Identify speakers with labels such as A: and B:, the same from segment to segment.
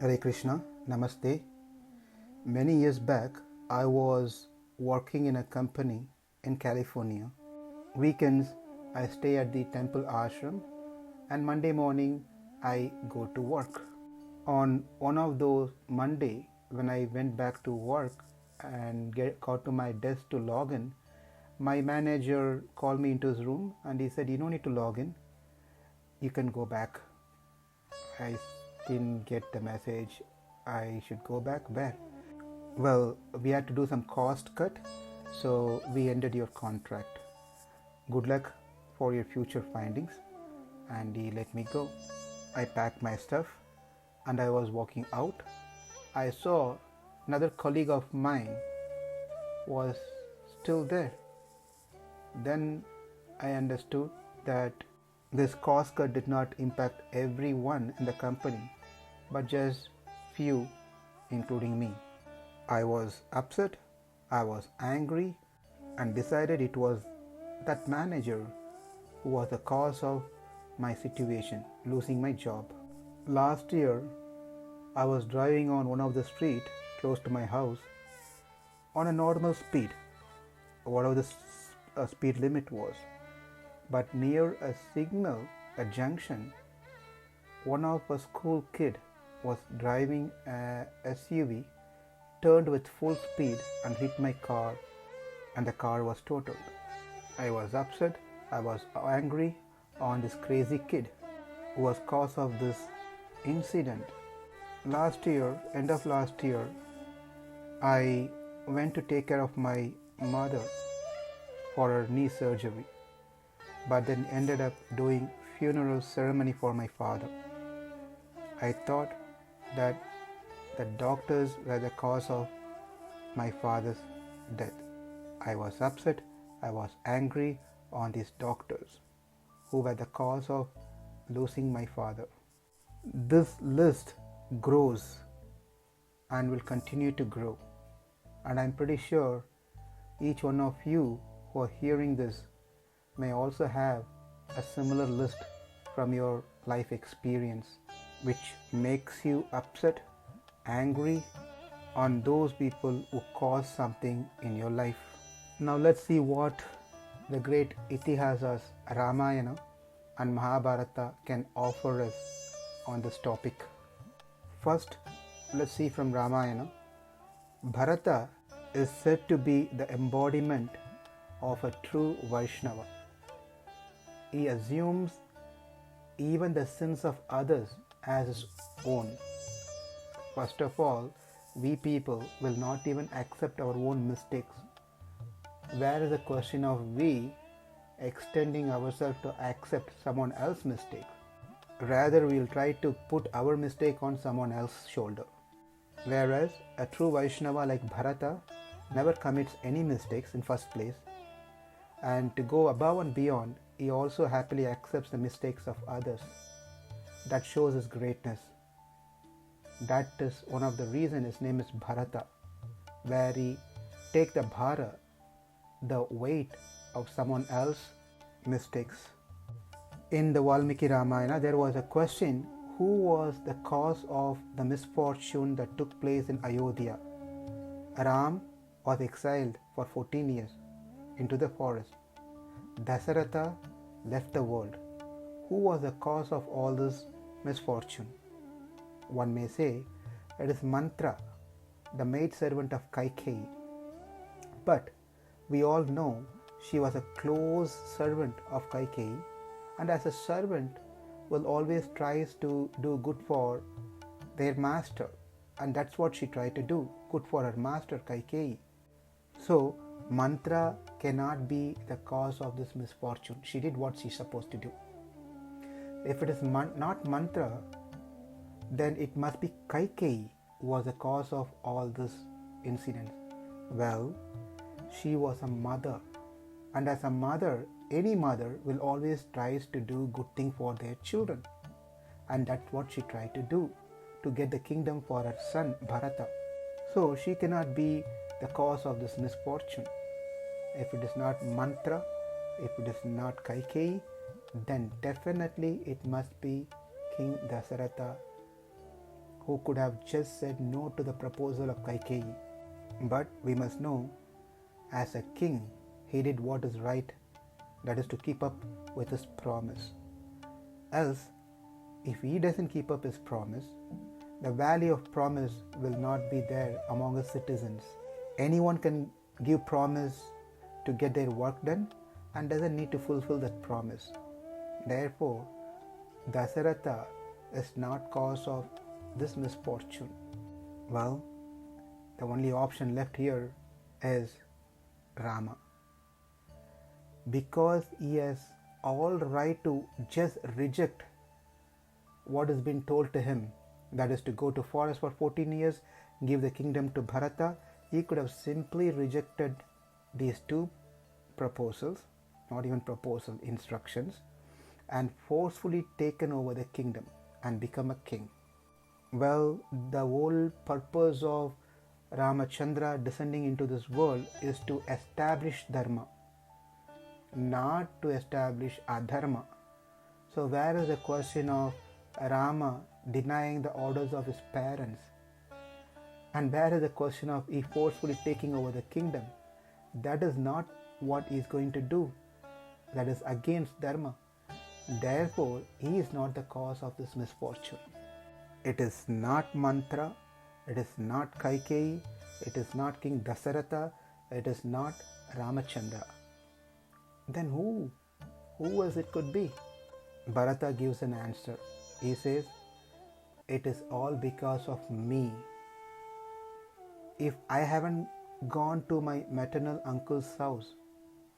A: Hare Krishna, Namaste. Many years back, I was working in a company in California. Weekends, I stay at the temple ashram, and Monday morning, I go to work. On one of those Monday, when I went back to work and got to my desk to log in, my manager called me into his room and he said, "You don't need to log in. You can go back." I didn't get the message. I should go back where? Well, we had to do some cost cut, so we ended your contract. Good luck for your future findings. And he let me go. I packed my stuff and I was walking out. I saw another colleague of mine was still there. Then I understood that this cost cut did not impact everyone in the company, but just few, including me. I was upset, I was angry, and decided it was that manager who was the cause of my situation, losing my job. Last year, I was driving on one of the street close to my house on a normal speed, whatever the speed limit was. But near a signal, a junction, one of a school kid was driving a SUV, turned with full speed and hit my car, and the car was totaled. I was upset, I was angry on this crazy kid who was cause of this incident. Last year, end of last year, I went to take care of my mother for her knee surgery, but then ended up doing funeral ceremony for my father. I thought that the doctors were the cause of my father's death. I was upset, I was angry on these doctors who were the cause of losing my father. This list grows and will continue to grow, and I'm pretty sure each one of you who are hearing this may also have a similar list from your life experience, which makes you upset, angry on those people who caused something in your life. Now let's see what the great Itihasas Ramayana and Mahabharata can offer us on this topic. First, let's see from Ramayana. Bharata is said to be the embodiment of a true Vaishnava. He assumes even the sins of others as his own. First of all, we people will not even accept our own mistakes. Where is the question of we extending ourselves to accept someone else's mistakes? Rather, we'll try to put our mistake on someone else's shoulder. Whereas a true Vaishnava like Bharata never commits any mistakes in first place, and to go above and beyond, he also happily accepts the mistakes of others. That shows his greatness. That is one of the reasons his name is Bharata, where he takes the bhara, the weight of someone else's mistakes. In the Valmiki Ramayana, there was a question: who was the cause of the misfortune that took place in Ayodhya? Ram was exiled for 14 years into the forest. Dasaratha left the world. Who was the cause of all this misfortune? One may say it is Mantra, the maidservant of Kaikeyi. But we all know she was a close servant of Kaikeyi, and as a servant will always tries to do good for their master, and that's what she tried to do, good for her master Kaikeyi. So Mantra cannot be the cause of this misfortune. She did what she's supposed to do. If it is not Mantra, then it must be Kaikeyi who was the cause of all this incident. Well, she was a mother, and as a mother, any mother will always tries to do good thing for their children, and that's what she tried to do, to get the kingdom for her son Bharata. So she cannot be the cause of this misfortune. If it is not Mantra, if it is not Kaikeyi, then definitely it must be King Dasaratha who could have just said no to the proposal of Kaikeyi. But we must know, as a king, he did what is right, that is to keep up with his promise. Else, if he doesn't keep up his promise, the value of promise will not be there among his citizens. Anyone can give promise to get their work done and doesn't need to fulfill that promise. Therefore, Dasaratha is not cause of this misfortune. Well, the only option left here is Rama. Because he has all right to just reject what has been told to him, that is to go to forest for 14 years, give the kingdom to Bharata, he could have simply rejected these two proposals, not even proposal, instructions, and forcefully taken over the kingdom and become a king. Well, the whole purpose of Ramachandra descending into this world is to establish dharma, not to establish adharma. So where is the question of Rama denying the orders of his parents? And where is the question of he forcefully taking over the kingdom? That is not what he is going to do. That is against dharma. Therefore, he is not the cause of this misfortune. It is not Mantra, it is not Kaikeyi, it is not King Dasaratha, it is not Ramachandra. Then who else it could be? Bharata gives an answer. He says, it is all because of me. If I haven't gone to my maternal uncle's house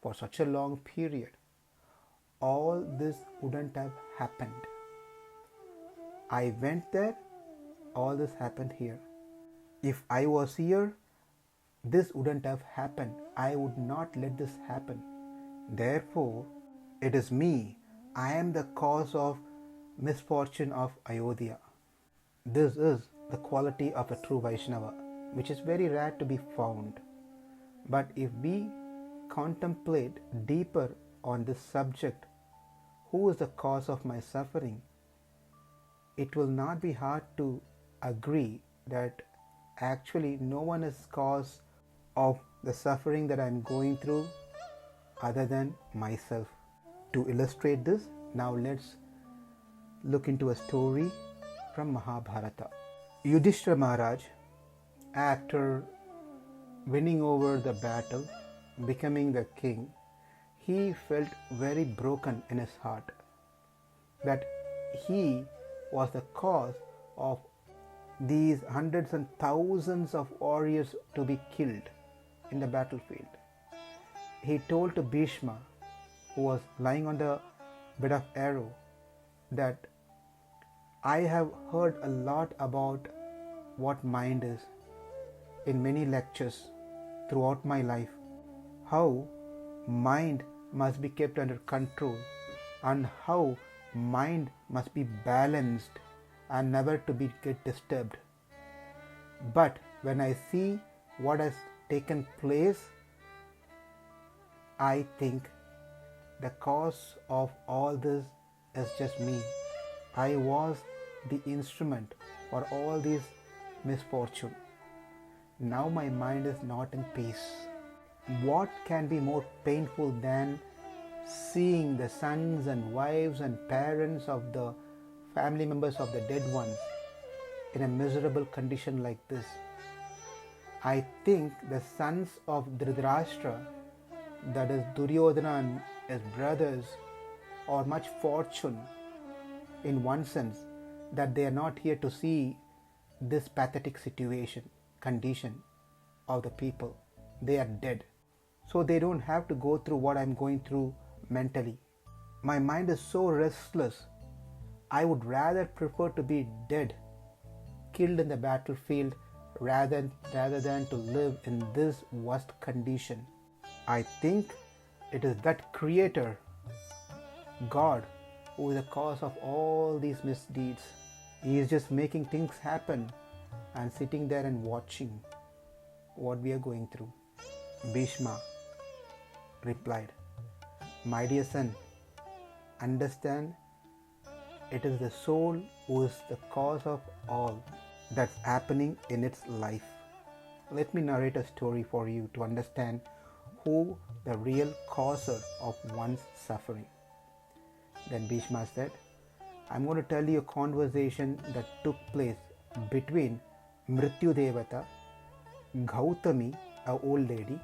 A: for such a long period, all this wouldn't have happened. I went there, all this happened here. If I was here, this wouldn't have happened. I would not let this happen. Therefore, it is me. I am the cause of misfortune of Ayodhya. This is the quality of a true Vaishnava, which is very rare to be found. But if we contemplate deeper on this subject, who is the cause of my suffering, it will not be hard to agree that actually no one is cause of the suffering that I am going through other than myself. To illustrate this, now let's look into a story from Mahabharata. Yudhishthira Maharaj, after winning over the battle, becoming the king, he felt very broken in his heart that he was the cause of these hundreds and thousands of warriors to be killed in the battlefield. He told to Bhishma, who was lying on the bed of arrow, that I have heard a lot about what mind is in many lectures throughout my life, how mind must be kept under control and how mind must be balanced and never to be get disturbed. But when I see what has taken place, I think the cause of all this is just me. I was the instrument for all this misfortune. Now my mind is not in peace. What can be more painful than seeing the sons and wives and parents of the family members of the dead ones in a miserable condition like this? I think the sons of Dhritarashtra, that is Duryodhana and his brothers, are much fortunate in one sense that they are not here to see this pathetic condition of the people. They are dead. So they don't have to go through what I'm going through mentally. My mind is so restless. I would rather prefer to be dead, killed in the battlefield, rather than to live in this worst condition. I think it is that Creator, God, who is the cause of all these misdeeds. He is just making things happen and sitting there and watching what we are going through. Bhishma replied, my dear son, understand, it is the soul who is the cause of all. that's happening in its life. Let me narrate a story for you to understand who the real causer of one's suffering. Then Bhishma said, I'm going to tell you a conversation that took place between Mrityu Devata, Gautami, a old lady,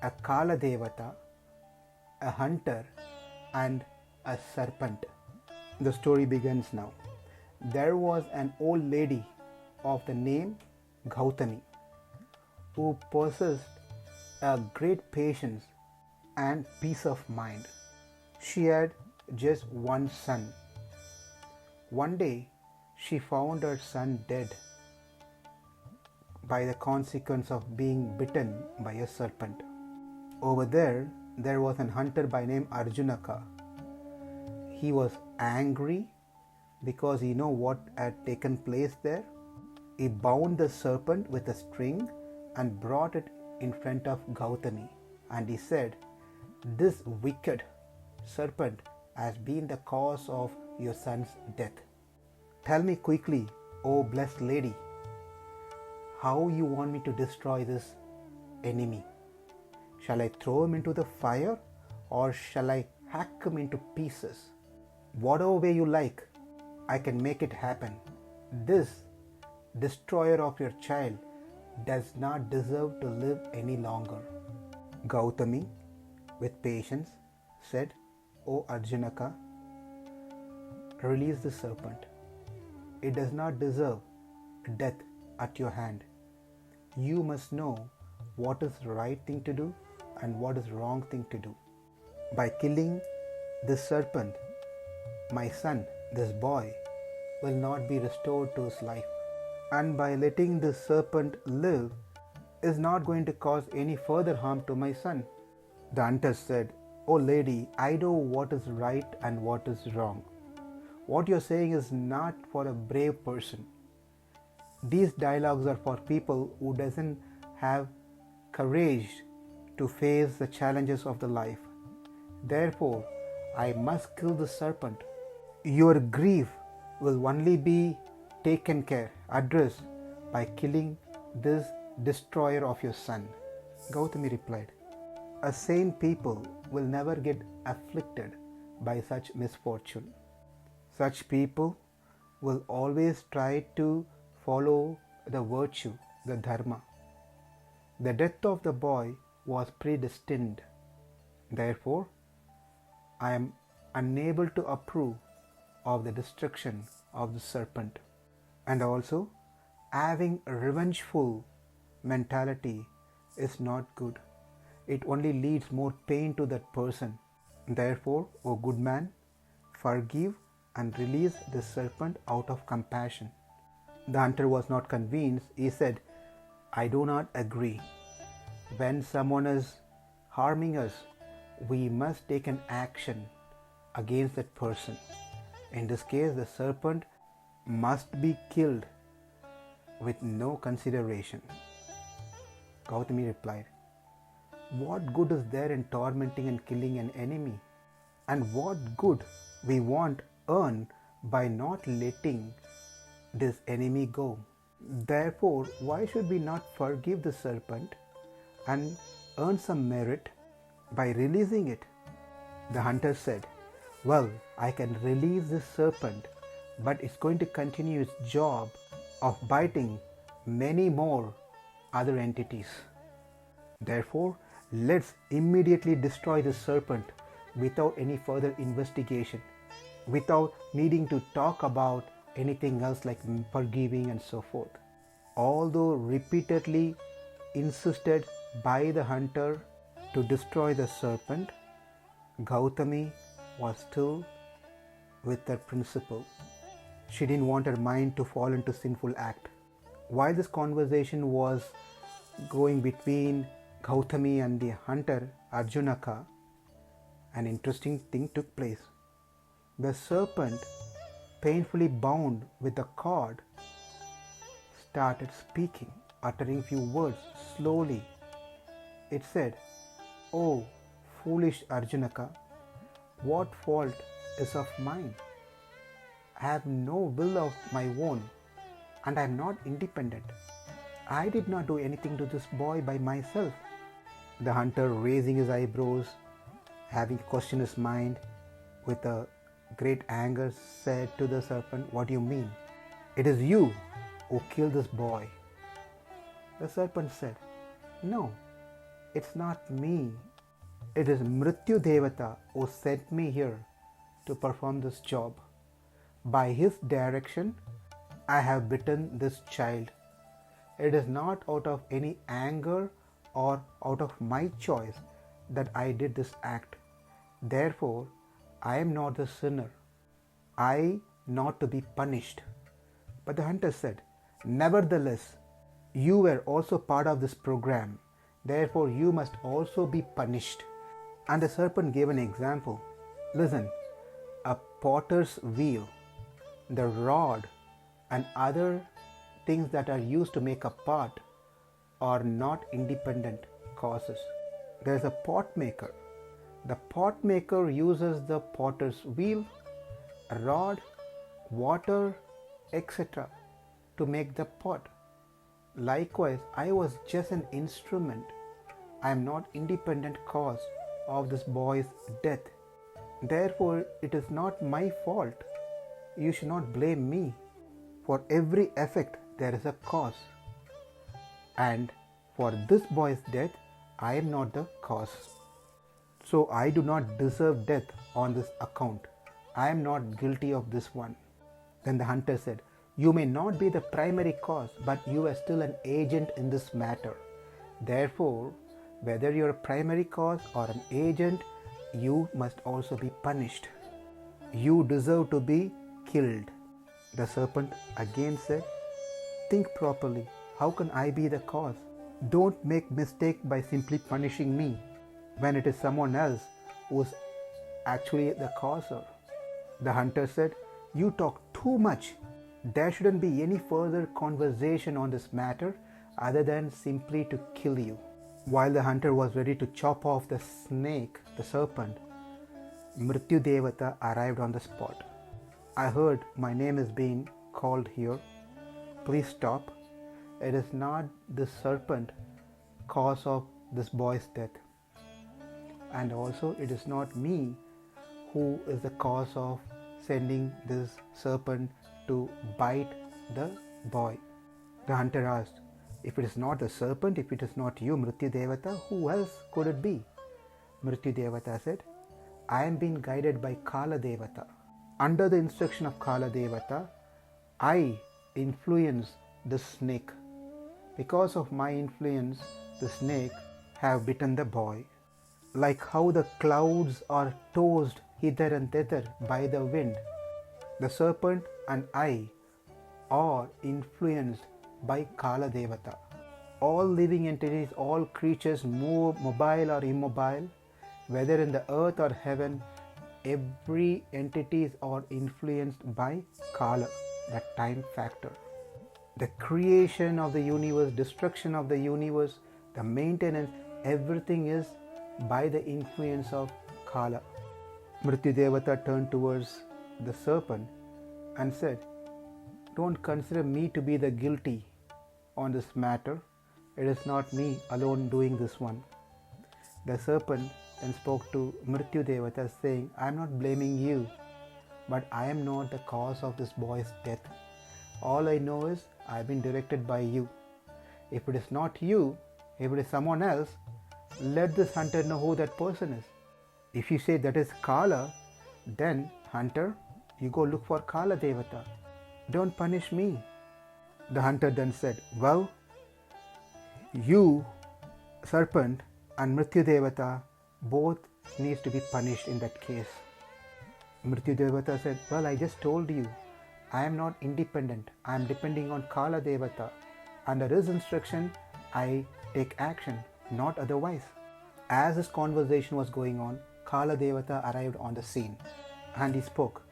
A: a Kala Devata, a hunter, and a serpent. The story begins now. There was an old lady of the name Gautami who possessed a great patience and peace of mind. She had just one son. One day, she found her son dead by the consequence of being bitten by a serpent. Over there was an hunter by name Arjunaka. He was angry because he knew what had taken place there. He bound the serpent with a string and brought it in front of Gautami, and he said, This wicked serpent has been the cause of your son's death. Tell me quickly, O blessed lady, how you want me to destroy this enemy. Shall I throw him into the fire, or shall I hack him into pieces? Whatever way you like, I can make it happen. This destroyer of your child does not deserve to live any longer. Gautami, with patience, said, O Arjunaka, release the serpent. It does not deserve death at your hand. You must know what is the right thing to do and what is the wrong thing to do. By killing this serpent, my son, this boy, will not be restored to his life. And by letting the serpent live is not going to cause any further harm to my son. The hunter said, Oh lady, I know what is right and what is wrong. What you're saying is not for a brave person. These dialogues are for people who doesn't have courage to face the challenges of the life. Therefore, I must kill the serpent. Your grief will only be taken care, addressed by killing this destroyer of your son. Gautami replied, A sane people will never get afflicted by such misfortune. Such people will always try to follow the virtue, the dharma. The death of the boy was predestined. Therefore, I am unable to approve of the destruction of the serpent. And also, having a revengeful mentality is not good. It only leads more pain to that person. Therefore, O good man, forgive and release the serpent out of compassion. The hunter was not convinced. He said, I do not agree. When someone is harming us, we must take an action against that person. In this case, the serpent must be killed with no consideration. Gautami replied, What good is there in tormenting and killing an enemy? And what good we want earn by not letting this enemy go? Therefore, why should we not forgive the serpent and earn some merit by releasing it? The hunter said, Well, I can release this serpent, but it's going to continue its job of biting many more other entities. Therefore, let's immediately destroy the serpent without any further investigation, without needing to talk about anything else like forgiving and so forth. Although repeatedly insisted by the hunter to destroy the serpent, Gautami was still with her principle. She didn't want her mind to fall into sinful act. While this conversation was going between Gautami and the hunter Arjunaka, an interesting thing took place. The serpent, painfully bound with a cord, started speaking, uttering few words slowly. It said, "Oh, foolish Arjunaka, what fault is of mine? I have no will of my own. and I am not independent. I did not do anything to this boy by myself. The hunter, raising his eyebrows, having questioned his mind with a great anger, said to the serpent, "What do you mean? It is you who killed this boy." The serpent said, "No, it's not me. It is Mrityu Devata who sent me here to perform this job. By his direction, I have bitten this child. It is not out of any anger or out of my choice that I did this act. Therefore, I am not the sinner. I not to be punished." But the hunter said, "Nevertheless, you were also part of this program. Therefore, you must also be punished." And the serpent gave an example. "Listen, a potter's wheel, the rod, and other things that are used to make a pot are not independent causes. There is a pot maker. The pot maker uses the potter's wheel, a rod, water, etc. to make the pot. Likewise, I was just an instrument. I am not independent cause of this boy's death. Therefore, it is not my fault. You should not blame me. For every effect, there is a cause. And for this boy's death, I am not the cause. So I do not deserve death on this account. I am not guilty of this one." Then the hunter said, "You may not be the primary cause, but you are still an agent in this matter. Therefore, whether you are a primary cause or an agent, you must also be punished. You deserve to be killed." The serpent again said, "Think properly. How can I be the cause? Don't make mistake by simply punishing me when it is someone else who is actually the causer." The hunter said, "You talk too much. There shouldn't be any further conversation on this matter other than simply to kill you." While the hunter was ready to chop off the snake, the serpent, Mrityu Devata arrived on the spot. "I heard my name is being called here. Please stop. It is not the serpent cause of this boy's death. And also it is not me who is the cause of sending this serpent to bite the boy." The hunter asked, "If it is not the serpent, if it is not you, Mrityu Devata, who else could it be?" Mrityu Devata said, "I am being guided by Kala Devata. Under the instruction of Kala Devata, I influence the snake. Because of my influence, the snake have bitten the boy. Like how the clouds are tossed hither and thither by the wind, the serpent and I are influenced by Kala Devata. All living entities, all creatures, mobile or immobile, whether in the earth or heaven, every entities are influenced by Kala, the time factor. The creation of the universe, destruction of the universe, the maintenance, everything is by the influence of Kala." Mrityu Devata turned towards the serpent and said, "Don't consider me to be the guilty on this matter. It is not me alone doing this one." The serpent then spoke to Mrityu Devata saying, "I am not blaming you, but I am not the cause of this boy's death. All I know is I have been directed by you. If it is not you, if it is someone else, let this hunter know who that person is. If you say that is Kala, then hunter, you go look for Kala Devata. Don't punish me." The hunter then said, "Well, you, serpent, and Mrityu Devata both needs to be punished in that case." Mrityu Devata said, "Well, I just told you, I am not independent. I am depending on Kala Devata. Under his instruction, I take action, not otherwise." As this conversation was going on, Kala Devata arrived on the scene and he spoke,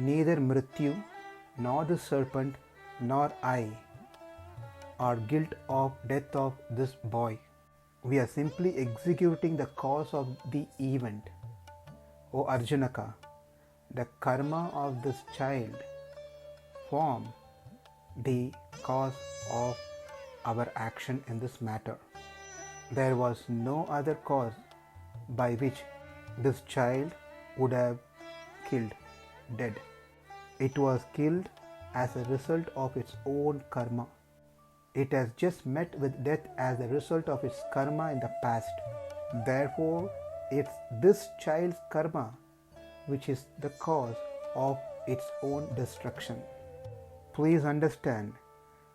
A: "Neither Mrityu, nor the serpent, nor I are guilt of death of this boy. We are simply executing the cause of the event. O Arjunaka, the karma of this child form the cause of our action in this matter. There was no other cause by which this child would have killed, dead. It was killed as a result of its own karma. It has just met with death as a result of its karma in the past. Therefore, it's this child's karma which is the cause of its own destruction. Please understand,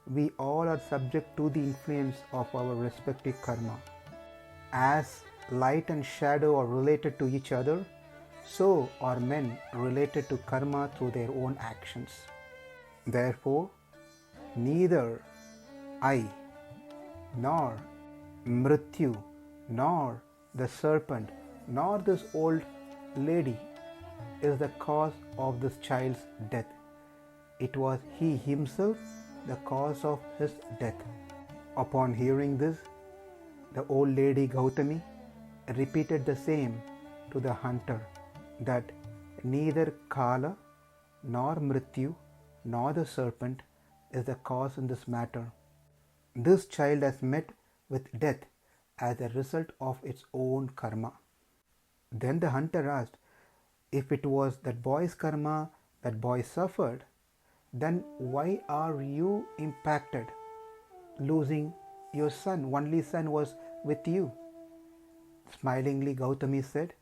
A: we all are subject to the influence of our respective karma. As light and shadow are related to each other, so are men related to karma through their own actions. Therefore, neither I, nor Mrityu, nor the serpent, nor this old lady is the cause of this child's death. It was he himself the cause of his death. Upon hearing this, the old lady Gautami repeated the same to the hunter, that neither Kala, nor Mrityu, nor the serpent is the cause in this matter. This child has met with death as a result of its own karma. Then the hunter asked, if it was that boy's karma that boy suffered, then why are you impacted? Losing your son, only son was with you. Smilingly, Gautami said,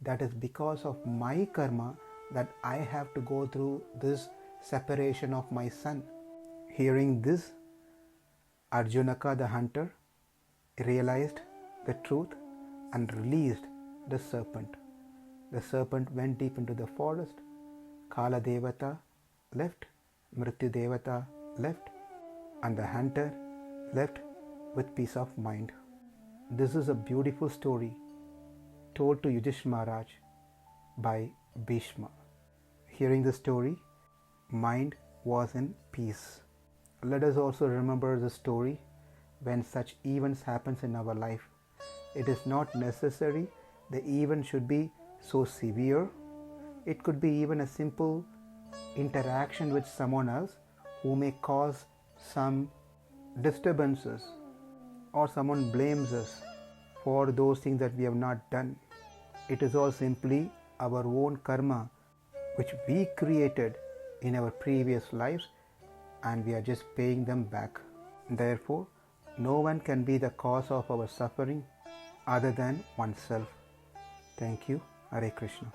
A: that is because of my karma that I have to go through this separation of my son. Hearing this, Arjunaka the hunter realized the truth and released the serpent. The serpent went deep into the forest. Kala Devata left, Mrityu Devata left, and the hunter left with peace of mind. This is a beautiful story told to Yudhishthira Maharaj by Bhishma. Hearing the story, mind was in peace. Let us also remember the story when such events happens in our life. It is not necessary the event should be so severe. It could be even a simple interaction with someone else who may cause some disturbances, or someone blames us for those things that we have not done. It is all simply our own karma which we created in our previous lives, and we are just paying them back. Therefore, no one can be the cause of our suffering other than oneself. Thank you. Hare Krishna.